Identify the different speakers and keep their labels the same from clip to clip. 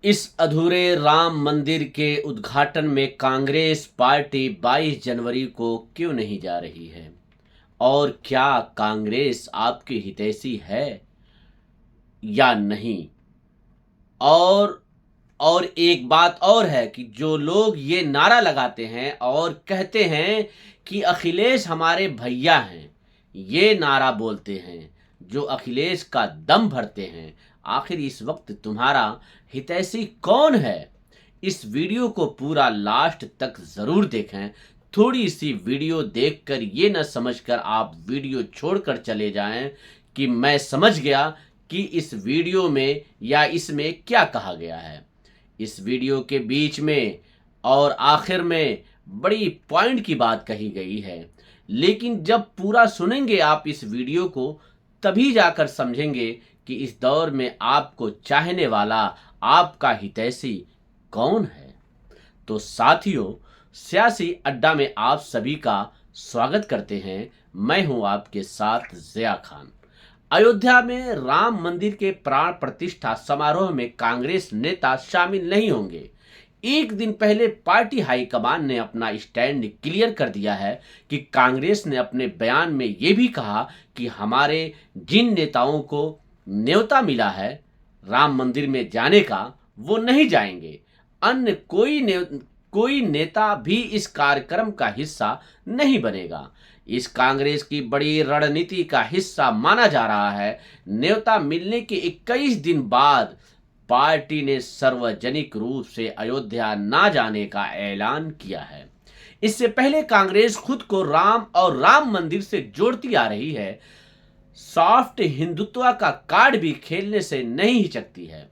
Speaker 1: इस अधूरे राम मंदिर के उद्घाटन में कांग्रेस पार्टी 22 जनवरी को क्यों नहीं जा रही है? और क्या कांग्रेस आपकी हितैषी है या नहीं? और और एक बात और है कि जो लोग ये नारा लगाते हैं और कहते हैं कि अखिलेश हमारे भैया हैं, ये नारा बोलते हैं, जो अखिलेश का दम भरते हैं, आखिर इस वक्त तुम्हारा हितैषी कौन है? इस वीडियो को पूरा लास्ट तक ज़रूर देखें। थोड़ी सी वीडियो देखकर ये न समझकर आप वीडियो छोड़कर चले जाएं कि मैं समझ गया कि इस वीडियो में या इसमें क्या कहा गया है। इस वीडियो के बीच में और आखिर में बड़ी पॉइंट की बात कही गई है, लेकिन जब पूरा सुनेंगे आप इस वीडियो को तभी जाकर समझेंगे कि इस दौर में आपको चाहने वाला आपका हितैषी कौन है। तो साथियों, सियासी अड्डा में आप सभी का स्वागत करते हैं। मैं हूं आपके साथ ज़िया खान। अयोध्या में राम मंदिर के प्राण प्रतिष्ठा समारोह में कांग्रेस नेता शामिल नहीं होंगे। एक दिन पहले पार्टी हाईकमान ने अपना स्टैंड क्लियर कर दिया है कि कांग्रेस ने अपने बयान में ये भी कहा कि हमारे जिन नेताओं को न्योता मिला है राम मंदिर में जाने का, वो नहीं जाएंगे। अन्य कोई नेता भी इस कार्यक्रम का हिस्सा नहीं बनेगा। इस कांग्रेस की बड़ी रणनीति का हिस्सा माना जा रहा है। न्योता मिलने के 21 दिन बाद पार्टी ने सार्वजनिक रूप से अयोध्या ना जाने का ऐलान किया है। इससे पहले कांग्रेस खुद को राम और राम मंदिर से जोड़ती आ रही है। सॉफ्ट हिंदुत्व का कार्ड भी खेलने से नहीं हिचकती है,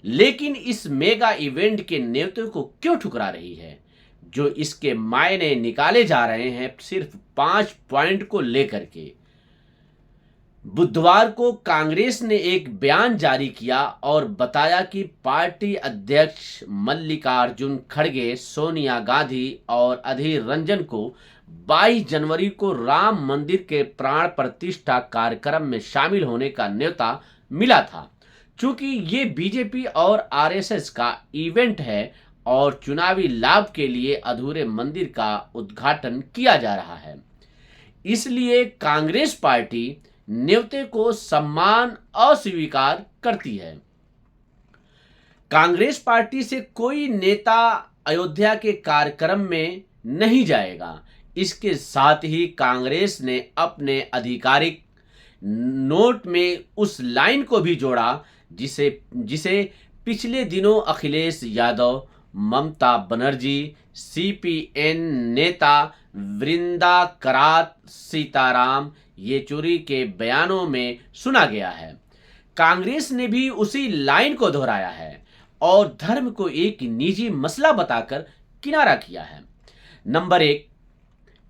Speaker 1: लेकिन इस मेगा इवेंट के न्योते को क्यों ठुकरा रही है? जो इसके मायने निकाले जा रहे हैं सिर्फ 5 पॉइंट को लेकर के। बुधवार को कांग्रेस ने एक बयान जारी किया और बताया कि पार्टी अध्यक्ष मल्लिकार्जुन खड़गे, सोनिया गांधी और अधीर रंजन को 22 जनवरी को राम मंदिर के प्राण प्रतिष्ठा कार्यक्रम में शामिल होने का न्योता मिला था। चूंकि ये बीजेपी और आरएसएस का इवेंट है और चुनावी लाभ के लिए अधूरे मंदिर का उद्घाटन किया जा रहा है, इसलिए कांग्रेस पार्टी न्योते को सम्मान अस्वीकार करती है। कांग्रेस पार्टी से कोई नेता अयोध्या के कार्यक्रम में नहीं जाएगा। इसके साथ ही कांग्रेस ने अपने आधिकारिक नोट में उस लाइन को भी जोड़ा जिसे जिसे पिछले दिनों अखिलेश यादव, ममता बनर्जी, सीपीएन नेता वृंदा करात सीताराम येचुरी के बयानों में सुना गया है। कांग्रेस ने भी उसी लाइन को दोहराया है और धर्म को एक निजी मसला बताकर किनारा किया है। नंबर 1,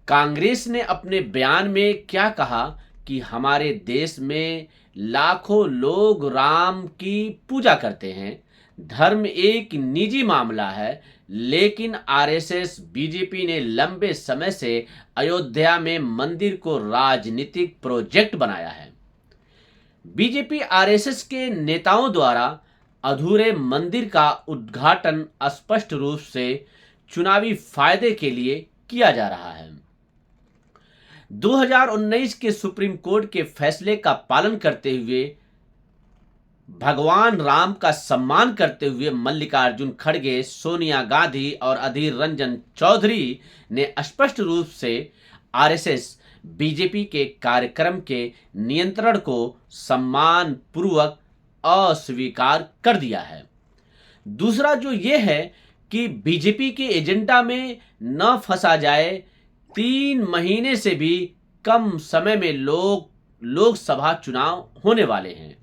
Speaker 1: कांग्रेस ने अपने बयान में क्या कहा कि हमारे देश में लाखों लोग राम की पूजा करते हैं। धर्म एक निजी मामला है, लेकिन आरएसएस बीजेपी ने लंबे समय से अयोध्या में मंदिर को राजनीतिक प्रोजेक्ट बनाया है। बीजेपी आरएसएस के नेताओं द्वारा अधूरे मंदिर का उद्घाटन स्पष्ट रूप से चुनावी फायदे के लिए किया जा रहा है। 2019 के सुप्रीम कोर्ट के फैसले का पालन करते हुए, भगवान राम का सम्मान करते हुए मल्लिकार्जुन खड़गे, सोनिया गांधी और अधीर रंजन चौधरी ने स्पष्ट रूप से आरएसएस बीजेपी के कार्यक्रम के नियंत्रण को सम्मान पूर्वक अस्वीकार कर दिया है। दूसरा जो ये है कि बीजेपी के एजेंडा में न फंसा जाए। 3 महीने से भी कम समय में लोकसभा चुनाव होने वाले हैं।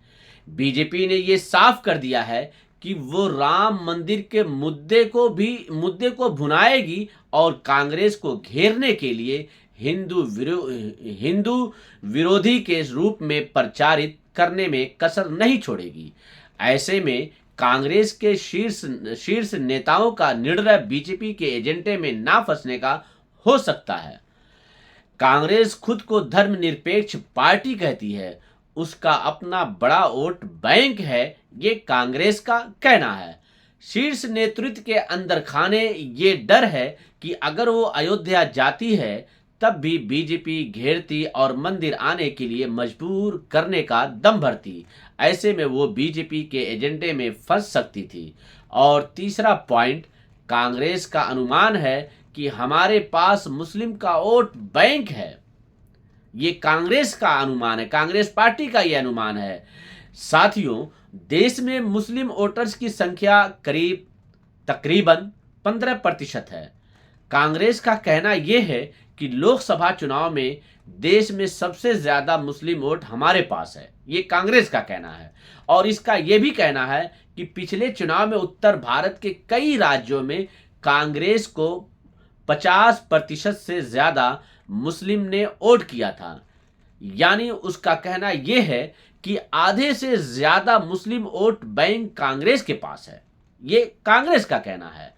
Speaker 1: बीजेपी ने ये साफ कर दिया है कि वो राम मंदिर के मुद्दे को भुनाएगी और कांग्रेस को घेरने के लिए हिंदू विरोधी के रूप में प्रचारित करने में कसर नहीं छोड़ेगी। ऐसे में कांग्रेस के शीर्ष नेताओं का निर्णय बीजेपी के एजेंडे में ना फंसने का हो सकता है। कांग्रेस खुद को धर्मनिरपेक्ष पार्टी कहती है, उसका अपना बड़ा वोट बैंक है, ये कांग्रेस का कहना है। शीर्ष नेतृत्व के अंदर खाने ये डर है कि अगर वो अयोध्या जाती है तब भी बीजेपी घेरती और मंदिर आने के लिए मजबूर करने का दम भरती। ऐसे में वो बीजेपी के एजेंडे में फंस सकती थी। और तीसरा पॉइंट, कांग्रेस का अनुमान है कि हमारे पास मुस्लिम का वोट बैंक है। ये कांग्रेस का अनुमान है, कांग्रेस पार्टी का ये अनुमान है। साथियों, देश में मुस्लिम वोटर्स की संख्या तकरीबन 15% है। कांग्रेस का कहना यह है कि लोकसभा चुनाव में देश में सबसे ज्यादा मुस्लिम वोट हमारे पास है। ये कांग्रेस का कहना है। और इसका यह भी कहना है कि पिछले चुनाव में उत्तर भारत के कई राज्यों में कांग्रेस को 50% से ज्यादा मुस्लिम ने वोट किया था। यानी उसका कहना यह है कि आधे से ज्यादा मुस्लिम वोट बैंक कांग्रेस के पास है। ये कांग्रेस का कहना है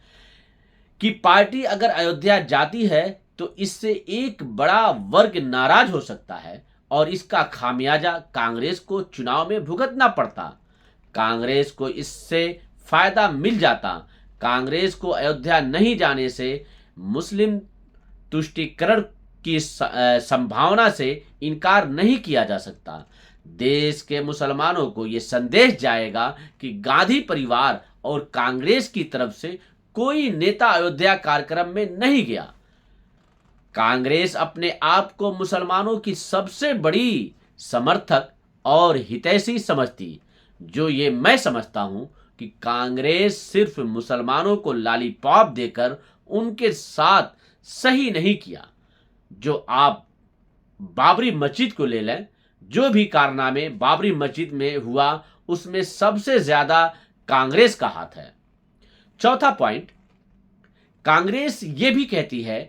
Speaker 1: कि पार्टी अगर अयोध्या जाती है तो इससे एक बड़ा वर्ग नाराज हो सकता है और इसका खामियाजा कांग्रेस को चुनाव में भुगतना पड़ता। कांग्रेस को इससे फायदा मिल जाता। कांग्रेस को अयोध्या नहीं जाने से मुस्लिम तुष्टीकरण की संभावना से इनकार नहीं किया जा सकता। देश के मुसलमानों को यह संदेश जाएगा कि गांधी परिवार और कांग्रेस की तरफ से कोई नेता अयोध्या कार्यक्रम में नहीं गया। कांग्रेस अपने आप को मुसलमानों की सबसे बड़ी समर्थक और हितैषी समझती। जो ये मैं समझता हूं कि कांग्रेस सिर्फ मुसलमानों को लॉलीपॉप देकर उनके साथ सही नहीं किया। जो आप बाबरी मस्जिद को ले लें, जो भी कारनामे बाबरी मस्जिद में हुआ उसमें सबसे ज्यादा कांग्रेस का हाथ है। चौथा पॉइंट, कांग्रेस ये भी कहती है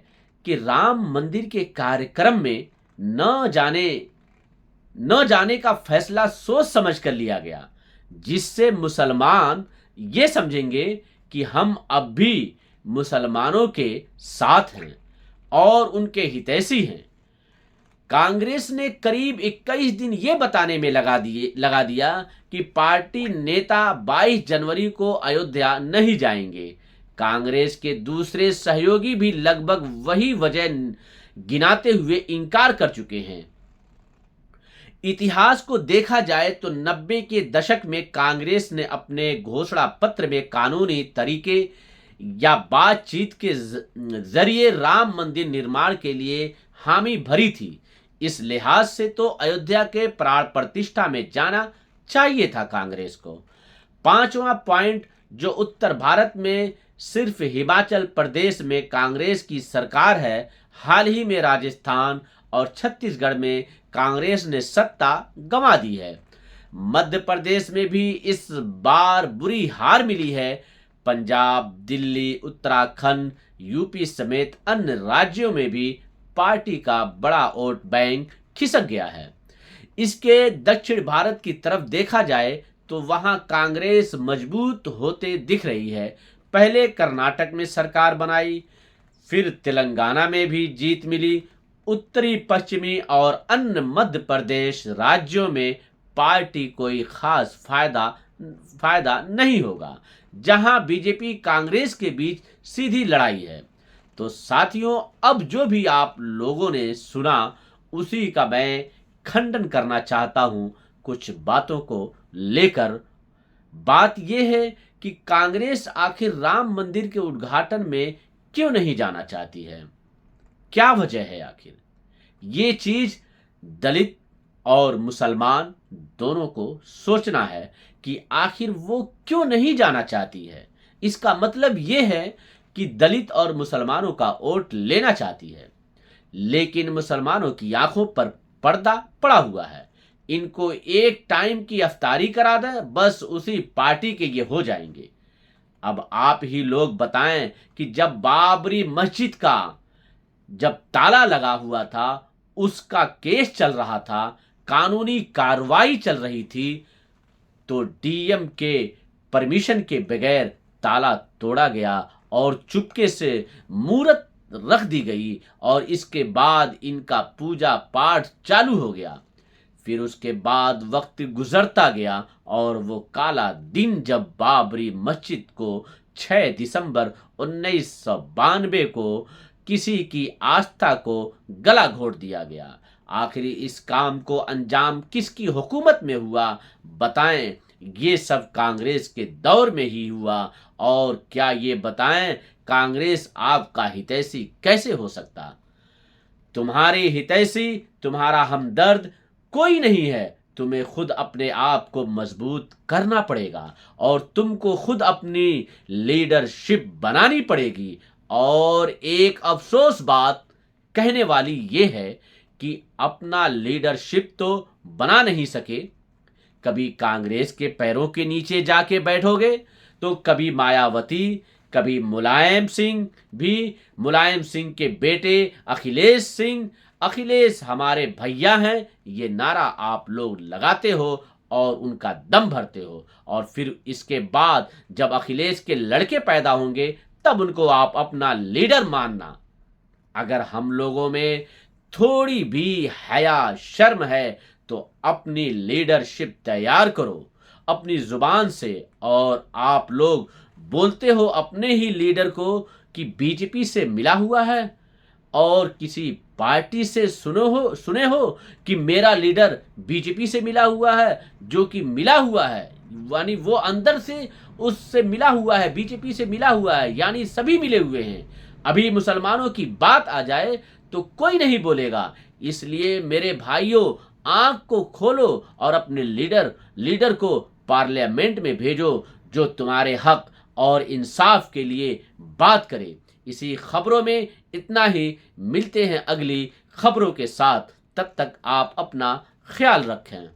Speaker 1: कि राम मंदिर के कार्यक्रम में न जाने का फैसला सोच समझ कर लिया गया, जिससे मुसलमान ये समझेंगे कि हम अब भी मुसलमानों के साथ हैं और उनके हितैषी हैं। कांग्रेस ने करीब 21 दिन ये बताने में लगा दिया कि पार्टी नेता 22 जनवरी को अयोध्या नहीं जाएंगे। कांग्रेस के दूसरे सहयोगी भी लगभग वही वजह गिनाते हुए इनकार कर चुके हैं। इतिहास को देखा जाए तो 90 के दशक में कांग्रेस ने अपने घोषणा पत्र में कानूनी तरीके या बातचीत के जरिए राम मंदिर निर्माण के लिए हामी भरी थी। इस लिहाज से तो अयोध्या के प्राण प्रतिष्ठा में जाना चाहिए था कांग्रेस को। पांचवा पॉइंट, जो उत्तर भारत में सिर्फ हिमाचल प्रदेश में कांग्रेस की सरकार है, हाल ही में राजस्थान और छत्तीसगढ़ में कांग्रेस ने सत्ता गंवा दी है। मध्य प्रदेश में भी इस बार बुरी हार मिली है। पंजाब, दिल्ली, उत्तराखंड, यूपी समेत अन्य राज्यों में भी पार्टी का बड़ा वोट बैंक खिसक गया है। इसके दक्षिण भारत की तरफ देखा जाए तो वहां कांग्रेस मजबूत होते दिख रही है। पहले कर्नाटक में सरकार बनाई, फिर तेलंगाना में भी जीत मिली। उत्तरी, पश्चिमी और अन्य मध्य प्रदेश राज्यों में पार्टी कोई खास फायदा नहीं होगा, जहां बीजेपी कांग्रेस के बीच सीधी लड़ाई है। तो साथियों, अब जो भी आप लोगों ने सुना उसी का मैं खंडन करना चाहता हूं कुछ बातों को लेकर। बात यह है कि कांग्रेस आखिर राम मंदिर के उद्घाटन में क्यों नहीं जाना चाहती है? क्या वजह है आखिर? ये चीज दलित और मुसलमान दोनों को सोचना है कि आखिर वो क्यों नहीं जाना चाहती है। इसका मतलब ये है कि दलित और मुसलमानों का वोट लेना चाहती है, लेकिन मुसलमानों की आंखों पर पर्दा पड़ा हुआ है। इनको एक टाइम की अफ्तारी करा दें, बस उसी पार्टी के ये हो जाएंगे। अब आप ही लोग बताएं कि जब बाबरी मस्जिद का जब ताला लगा हुआ था, उसका केस चल रहा था, कानूनी कार्रवाई चल रही थी, तो डीएम के परमिशन के बगैर ताला तोड़ा गया और चुपके से मूर्त रख दी गई और इसके बाद इनका पूजा पाठ चालू हो गया। फिर उसके बाद वक्त गुजरता गया और वो काला दिन जब बाबरी मस्जिद को 6 दिसंबर 1992 को किसी की आस्था को गला घोट दिया गया। आखिरी इस काम को अंजाम किसकी हुकूमत में हुआ, बताएं। ये सब कांग्रेस के दौर में ही हुआ। और क्या ये बताएं, कांग्रेस आपका हितैषी कैसे हो सकता? तुम्हारी हितैषी, तुम्हारा हमदर्द कोई नहीं है। तुम्हें खुद अपने आप को मजबूत करना पड़ेगा और तुमको खुद अपनी लीडरशिप बनानी पड़ेगी। और एक अफसोस बात कहने वाली ये है कि अपना लीडरशिप तो बना नहीं सके। कभी कांग्रेस के पैरों के नीचे जाके बैठोगे तो कभी मायावती, कभी मुलायम सिंह, भी मुलायम सिंह के बेटे अखिलेश सिंह, अखिलेश हमारे भैया हैं, ये नारा आप लोग लगाते हो और उनका दम भरते हो। और फिर इसके बाद जब अखिलेश के लड़के पैदा होंगे तब उनको आप अपना लीडर मानना। अगर हम लोगों में थोड़ी भी हया शर्म है तो अपनी लीडरशिप तैयार करो अपनी जुबान से। और आप लोग बोलते हो अपने ही लीडर को कि बीजेपी से मिला हुआ है और किसी पार्टी से सुने हो कि मेरा लीडर बीजेपी से मिला हुआ है। जो कि मिला हुआ है यानी वो अंदर से उससे मिला हुआ है, बीजेपी से मिला हुआ है, यानी सभी मिले हुए हैं। अभी मुसलमानों की बात आ जाए तो कोई नहीं बोलेगा। इसलिए मेरे भाइयों, आंख को खोलो और अपने लीडर को पार्लियामेंट में भेजो जो तुम्हारे हक और इंसाफ के लिए बात करे। इसी खबरों में इतना ही। मिलते हैं अगली खबरों के साथ। तब तक आप अपना ख्याल रखें।